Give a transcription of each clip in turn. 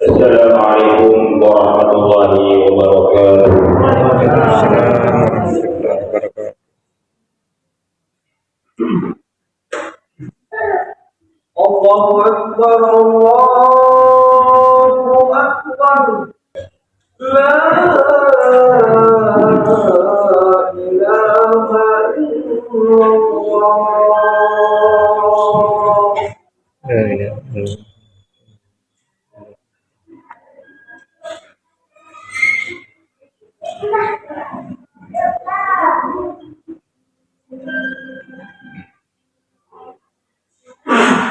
Assalamualaikum warahmatullahi wabarakatuh. Allahu Akbar, Allahu Akbar. La ilaha illallah.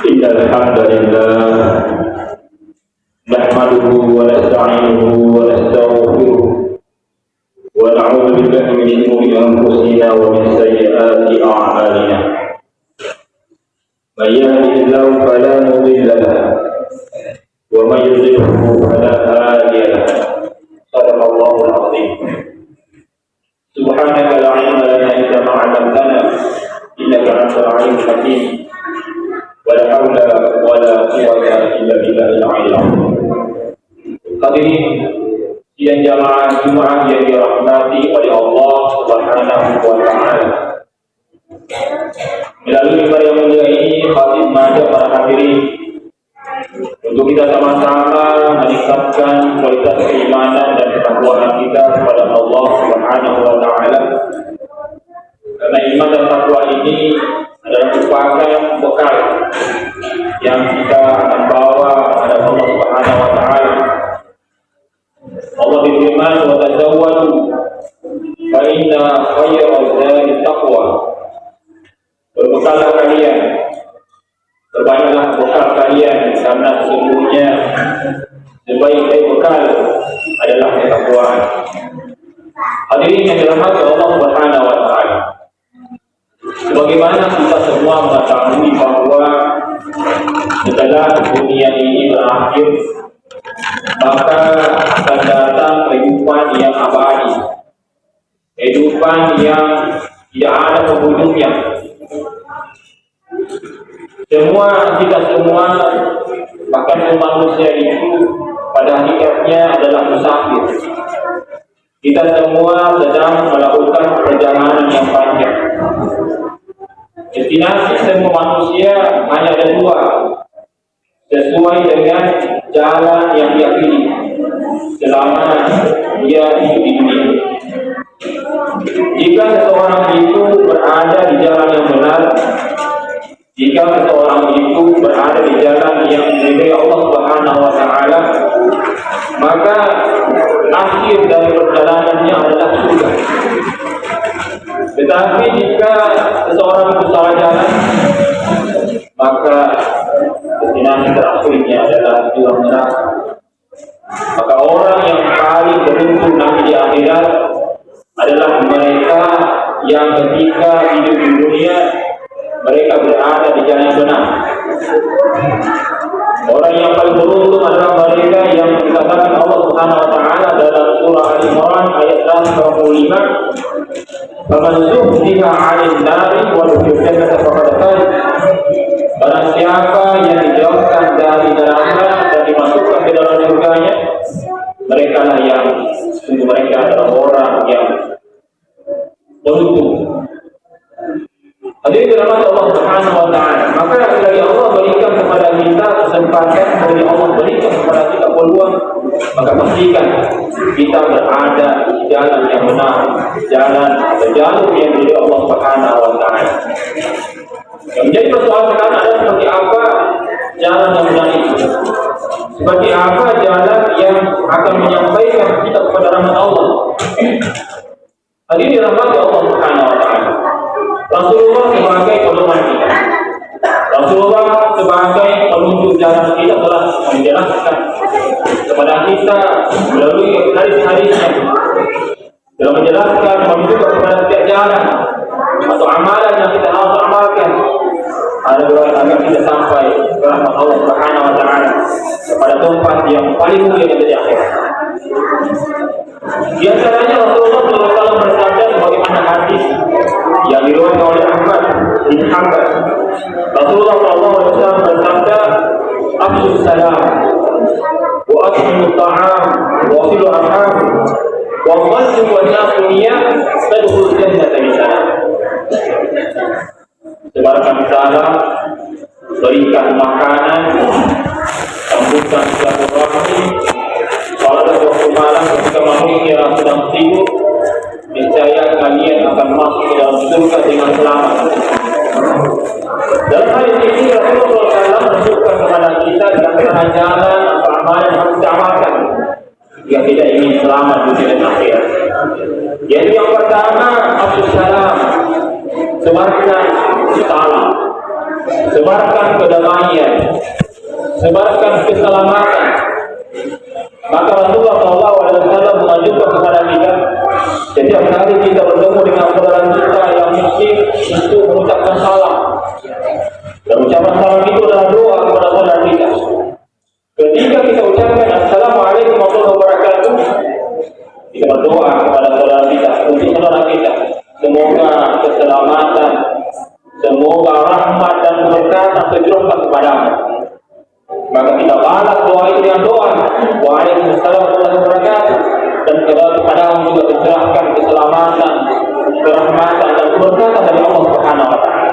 Innal hamdalillah nahmaduhu wa nasta'inuhu wa nastaghfiruh wa na'udzu billahi min shururi anfusina wa min sayyiati a'malina. May yahdihillahu fala mudilla lahu wa may yudlilhu fala hadiya lahu. Shadaqallahu al-'azim. Subhanaka la 'ilma lana illa ma 'allamtana innaka antal 'alimul hakim. Wala haula wala quwwata illa billahil 'aliyyil 'azim. Hadirin sidang jamaah Jumat yang dirahmati oleh Allah Subhanahu wa taala. Melalui mimbar yang mulia ini khatib mengajak para hadirin untuk kita sama-sama meningkatkan kualitas keimanan dan ketakwaan kita kepada Allah Subhanahu wa taala. Karena iman dan takwa ini adalah merupakan bekal yang kita akan bawa kepada Allah Subhanahu wa taala. Allah berfirman, "Wa tazawwadu fa inna khayra zadi taqwa." Berbekallah kalian, berbanyaklah bekal kalian, karena sesungguhnya sebaik-baik bekal adalah ketakwaan. Hadirin yang dirahmati Allah Subhanahu wa taala. Sebagaimana kita semua mengetahui bahwa setelah dunia ini berakhir, maka akan datang kehidupan yang abadi, kehidupan yang tidak ada penghujungnya. Kita semua, bahkan manusia itu pada hakikatnya adalah musafir. Kita semua sedang melakukan perjalanan yang panjang. Destinasi semua manusia hanya ada dua, sesuai dengan jalan yang dia pilih selama dia hidup di dunia. Jika seseorang itu berada di jalan yang benar, jika seseorang itu berada di jalan yang diridhai Allah Subhanahu wa taala, maka akhir dari perjalanannya adalah surga. Tetapi jika seseorang itu salah jalan, maka destinasi terakhirnya adalah jurang neraka. Maka orang yang paling beruntung nanti di akhirat adalah mereka yang ketika hidup di dunia mereka berada di jalan yang benar. Orang yang paling beruntung adalah mereka yang dikatakan Allah Subhanahu wa taala dalam surah Al-Imran ayat 125, "Faman zuhziha 'anil nari wa udkhila jannata faqad faz." Barang siapa yang dijauhkan dari neraka dan dimasukkan ke dalam surganya, mereka lah yang sungguh mereka adalah orang yang beruntung. Hadirin dirahmati Allah Subhanahu wa taala. Maka dari Allah berikan kepada kita kesempatan, dari Allah berikan kepada kita peluang, maka pastikan kita berada di jalan yang benar, jalan atau jalur yang dari Allah Subhanahu wa taala. Yang menjadi persoalan sekarang adalah seperti apa jalan yang benar itu. Seperti apa jalan yang akan menyampaikan kita kepada rahmat Allah. Hadirin dirahmati Allah Subhanahu wa taala. Rasulullah sebagai pedoman kita, Rasulullah sebagai penunjuk jalan kita telah menjelaskan kepada kita melalui hadis-hadisnya, telah menjelaskan menunjuk kepada setiap jalan atau amalan yang kita harus amalkan agar kita sampai ke rahmat Allah Subhanahu wa taala, kepada tempat yang paling mulia yang di akhirat. Di antaranya Rasulullah SAW bersabda sebagaimana hadis yang diriwayatkan oleh Ahmad bin Hanbal. Rasulullah SAW bersabda, "Afshus salam, wa at'imut ta'am, wa wasilu arham, wa dhallu wan nasu niyam, tadkhulul jannata bisalam." Sebarkan salam, berikan makanan, sambutkan silaturahmi, salat waktu malam ketika manusia sedang tidur, niscaya kalian akan masuk ke dalam surga dengan selamat. Dalam hal ini Rasulullah SAW menunjukkan kepada kita di antara jalan atau amalan yang harus diamalkan jika tidak ingin selamat di dunia dan akhirat. Jadi yang pertama, afshus salam, sebarkan salam, sebarkan kedamaian, sebarkan keselamatan. Maka Rasulullah SAW mengajukan kepada kita, setiap kali kita bertemu dengan saudara kita yang muslim, untuk mengucapkan salam. Dan ucapan salam itu adalah doa kepada saudara kita. Ketika kita ucapkan Assalamualaikum warahmatullahi wabarakatuh, kita berdoa kepada saudara kita, untuk saudara kita, semoga keselamatan, semoga rahmat dan berkat tercurahkan kepadamu. Maka kita balas doa itu dengan doa, Waalaikumsalam warahmatullahi wabarakatuh, dan kepadamu juga tercurahkan keselamatan, kerahmatan dan keberkatan dari Allah Subhanahu wa taala.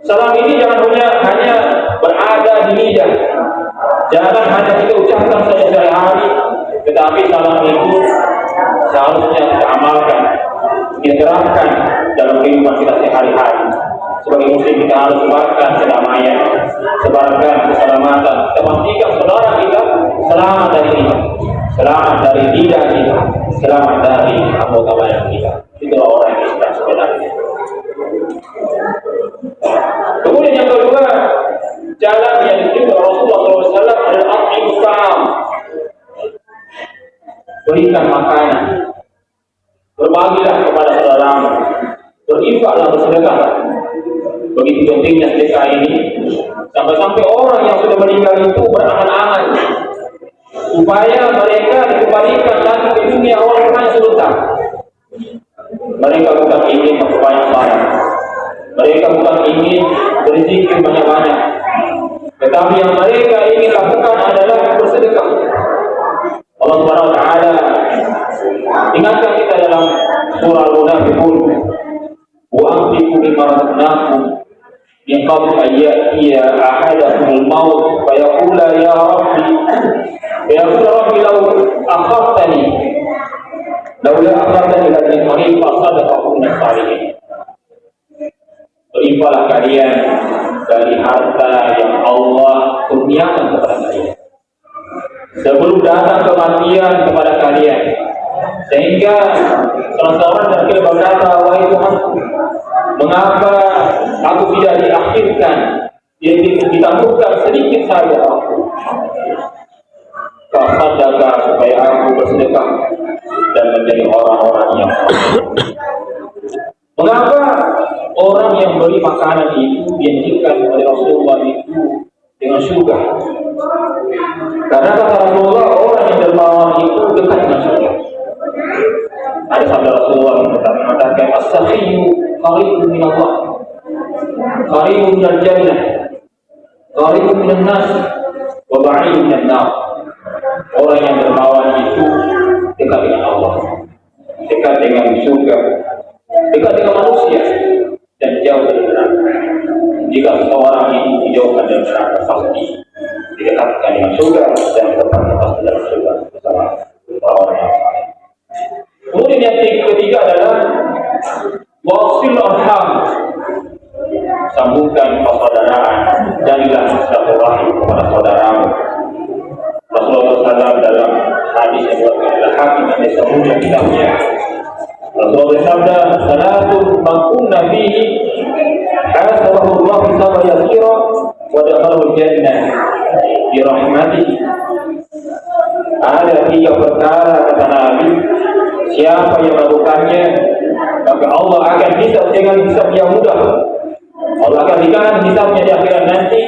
Salam ini jangan hanya berada di lidah, jangan hanya kita ucapkan saja sehari-hari, tetapi salam itu seharusnya kita amalkan, kita terapkan dalam kehidupan kita sehari-hari. Sebagai muslim kita harus sebarkan kedamaian, sebarkan keselamatan. Kita pastikan saudara kita selamat dari kita, selamat dari lidah kita, selamat dari anggota badan kita. Itulah orang yang Islam sebenarnya. Kemudian yang kedua, jalan yang ditunjukkan Rasulullah SAW adalah at'imut ta'am, berikan makanan, berbagilah kepada saudaramu, berinfaklah, bersedekahlah. Begitu pentingnya sedekah ini, sampai-sampai orang yang sudah meninggal itu berangan-angan supaya mereka dikembalikan lagi ke dunia orang-orang yang sebentar. Mereka bukan ingin memperbanyak salat, mereka bukan ingin berzikir banyak-banyak, tetapi yang mereka ingin lakukan adalah bersedekah. Allah Subhanahu wa taala ingatkan kita dalam surah Al-Munafiqun, wa anfiqu mimma razaqnakum min qabli an ya'tiya ahadakumul maut fa yaqula ya rabbi law akhartani ila ajalin qarib fa sadaqakum min salihin. Berinfaklah kalian dari harta yang Allah kurniakan kepada kalian sebelum datang kematian kepada kalian, sehingga salah seorang dari kita berkata, wahai Tuhanku, mengapa aku tidak diakhirkan, ditambahkan sedikit saja aku, fasadaka, supaya aku bersedekah dan menjadi orang-orang yang mengapa orang yang beri makanan itu dianjurkan oleh Rasulullah itu dengan surga? Karena kata Rasulullah, orang yang dermawan itu dekat dengan surga. Ada sabda Rasulullah yang mengatakan, as-sakhiyyu qaribun min Allah, qaribun minal jannah, qaribun minan nas, wa ba'idun minan nar. Orang yang dermawan itu dekat dengan Allah, dekat dengan surga, dekat dengan manusia, dan jauh dari neraka. Jika seseorang itu dijauhkan dari neraka, pasti didekatkan dengan surga dan tempatnya pasti dalam surga bersama orang yang saleh. Kemudian yang ketiga adalah wasil arham, sambungkan persaudaraan, jadilah silaturahmi kepada saudaramu. Rasulullah SAW dalam hadis yang diriwayatkan oleh Hakim dan disebutkan kitabnya, Rasulullah bersabda, "Salatun man kunna fihi hasabahu Allah hisaba yasira wa dakhala jannah bi rahmatihi." Ada 3 perkara kata Nabi, siapa yang melakukannya maka Allah akan hisab dengan hisab yang mudah. Allah akan ringankan hisabnya di akhirat nanti,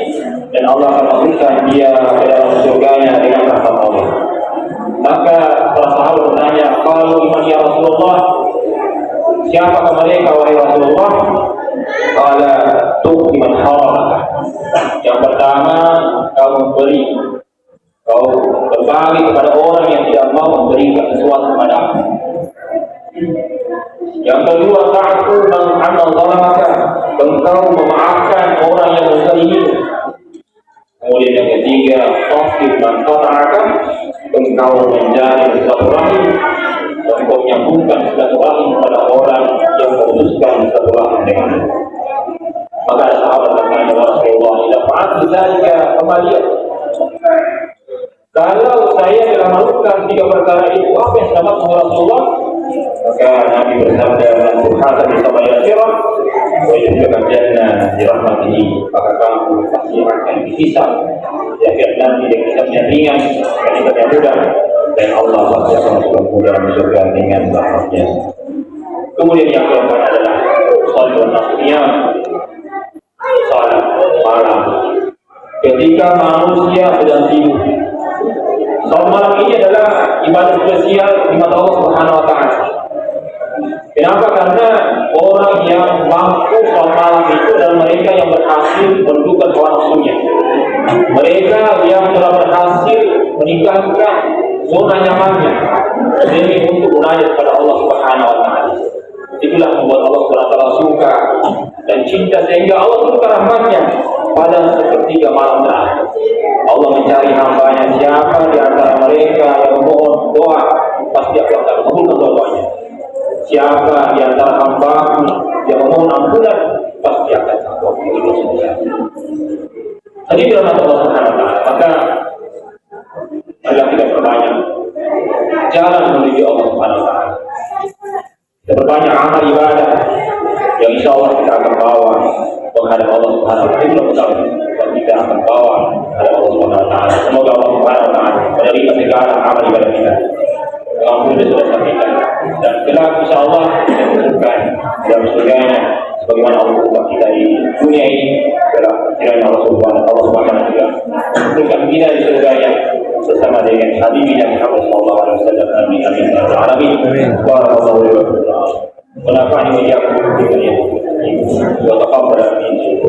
dan Allah akan masukkan dia ke dalam surganya dengan rahmat Allah. Maka para sahabat bertanya, kalau iman ya Rasulullah, Siapakah mereka wahai Rasulullah? Qala tu'ti man haramaka. Yang pertama, kau memberi, kau berbagi kepada orang yang tidak mau memberikan sesuatu kepadamu. Yang kedua, ta'fu man zalamaka, engkau memaafkan orang yang menzalimi. Kemudian yang ketiga, tasbih man qata'aka, engkau menjalin silaturahim, engkau menyambungkan silaturahim kepada orang yang memutuskan silaturahim denganmu. Maka sahabat bertanya, Rasulullah, ila fa'atu dzalika famaliya. Kalau saya telah melakukan 3 perkara itu, apa yang selamat Rasulullah? Maka Nabi bersabda, "Subhanallahi wa bihamdihi, wa yudkhilul jannah bi rahmatihi." Maka kamu pasti akan dihisab di akhirat nanti dengan hisab yang ringan dan hisab yang mudah, dan Allah pasti akan masukkan dalam surga dengan rahmatnya. Kemudian yang keempat adalah salat nafsiyah, salat malam. Ketika manusia sedang tidur, salat malam ini adalah ibadah spesial di mata Allah Subhanahu wa taala. Kenapa? Karena orang yang mampu salat malam itu adalah mereka yang berhasil menundukkan hawa nafsunya. Mereka yang telah berhasil meninggalkan zona nyamannya demi untuk munajat kepada Allah Subhanahu wa taala. Itulah membuat Allah Subhanahu wa taala suka dan cinta, sehingga Allah turunkan rahmatnya pada sepertiga malam terakhir. Allah mencari hamba-Nya, siapa di antara mereka yang memohon doa, pasti Allah akan kabulkan doanya. Siapa di antara hamba yang memohon ampunan, pasti akan kabulkan doanya. Jadi dalam Allah Subhanahu wa taala, maka adalah kita perbanyak jalan menuju Allah Subhanahu wa taala. Kita perbanyak amal ibadah yang insya Allah kita akan bawa menghadap Allah Subhanahu wa taala. Kita akan bawa menghadap Allah Subhanahu wa taala. Semoga Allah Subhanahu wa taala menerima segala amal ibadah kita. Ampun dosa kita, dan kelak insya Allah kita masukkan dalam surganya sebagaimana Allah membuat kita di dunia ini. Kelak kiranya Allah Subhanahu wa taala juga masukkan kita di surganya bersama dengan Habibina Muhammad sallallahu alaihi wasallam. Amin amin ya rabbal alamin. Barakallahu li wa lakum. Wa nafa'ani wa iyyakum bima yuhibbu wa taqabbal minni.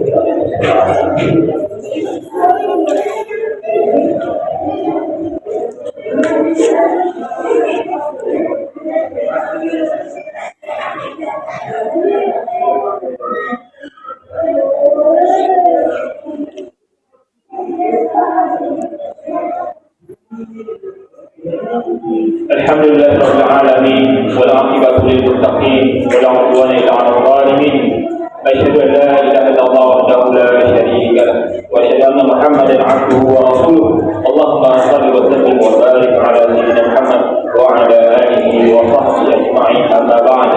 Alhamdulillah rabbil alamin, wal 'aqibatu lil muttaqin, wala 'udwana illa 'alal zalimin. Asyhadu an la ilaha illallah wahdahu la syarika lah, wa asyhadu anna Muhammadan 'abduhu wa rasuluh. Allahumma shalli wa sallim wa barik 'ala sayyidina Muhammad wa 'ala alihi wa sahbihi ajma'in. Amma ba'd.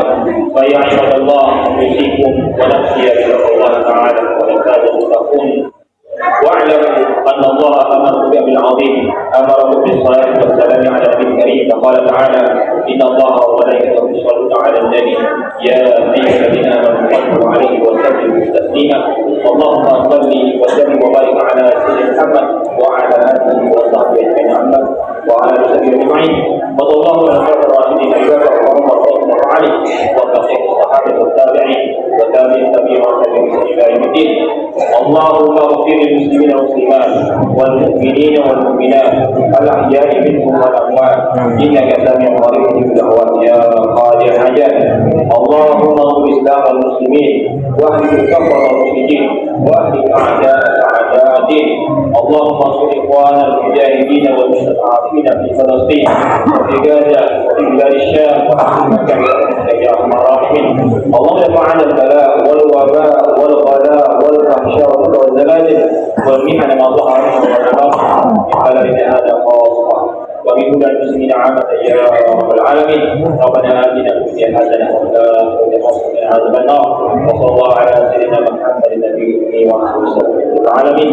Fa ya ibadallah, usikum wa nafsi bi Allah ta'ala wa tattaqun. واعلموا ان الله امركم بامر عظيم، امركم بالصلاه والسلام على النبي الكريم، فقال تعالى: ان الله وملائكته يصلون على النبي يا ايها الذين امنوا صلوا عليه وسلموا تسليما. اللهم صل وسلم وبارك على سيدنا محمد وعلى اله وصحبه اجمعين وعلى اله وصحبه اجمعين. وصلى الله على خير الراشدين ابي بكر وعمر وعثمان وعلي وبقيه الصحابه والتابعين وتابعين تبعهم الى يوم الدين. اللهم اغفر للمسلمين والمسلمات والمؤمنين والمؤمنات الاحياء منهم والاموات انك سميع قريب مجيب الدعوات يا قاضي الحاجات. اللهم انصر الاسلام والمسلمين واهلك الكفر والمشركين واهلك اعداءك اعداء الدين. اللهم انصر اخواننا المجاهدين والمستضعفين في فلسطين وفي غزه وفي بلاد الشام وفي مكه يا ارحم الراحمين. اللهم ارفع عنا البلاء والوباء والغلاء والفحشاء والزلازل والمحن ما ظهر منها وما بطن في بلدنا هذا خاصه ومن كل المسلمين عامه يا رب العالمين. ربنا اتنا في الدنيا حسنه وفي الاخره حسنه وقنا عذاب النار. وصلى الله على سيدنا محمد النبي وعلى اله وصحبه العالمين.